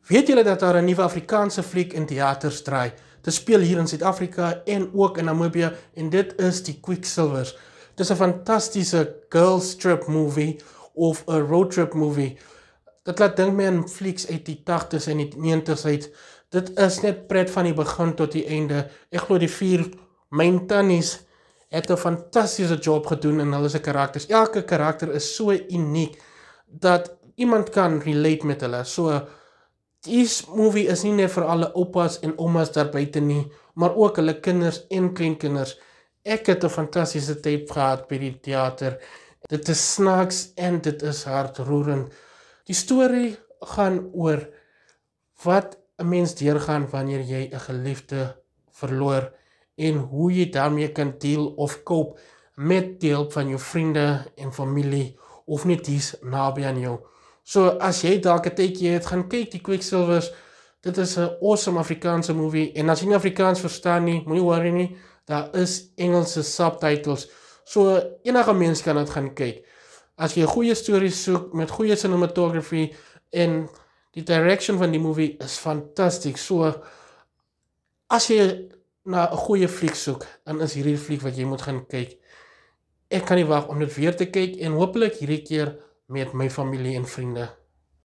Weet julle dat daar 'n nuwe Afrikaanse fliek in teaters draai? Dit speel hier in Suid-Afrika en ook in Namibië en dit is die Quicksilvers. Dit is 'n fantastiese girls trip movie of 'n road trip movie. Dit laat dink my aan flieks uit die 80s en die 90s uit. Dit is net pret van die begin tot die einde. Ek glo die 4 main tannies het 'n fantastiese job gedoen in hulle se karakters. Elke karakter is so uniek dat iemand kan relate met hulle. So die movie is nie net vir alle oupas en omas daar buite nie, maar ook hulle kinders en kleinkinders. Ek het 'n fantastiese tyd gehad by die teater. Dit is snaaks en dit is hartroerend. Die storie gaan oor wat 'n mens deurgaan wanneer jy 'n geliefde verloor en hoe jy daarmee kan deel of cope met die hulp van jou vriende en familie of net dies naby aan jou. So as jy dalk 'n tydjie het, gaan kyk die Quicksilvers. Dit is 'n awesome Afrikaanse movie en as jy nie Afrikaans verstaan nie, moenie worry nie. Daar is Engelse subtitles. So enige mens kan dit gaan kyk. As jy 'n goeie storie soek met goeie cinematography en die direction van die movie is fantasties. So as jy na 'n goeie fliek soek, dan is hierdie fliek wat jy moet gaan kyk. Ek kan nie wag om dit weer te kyk en hopelik hierdie keer met my familie en vriende.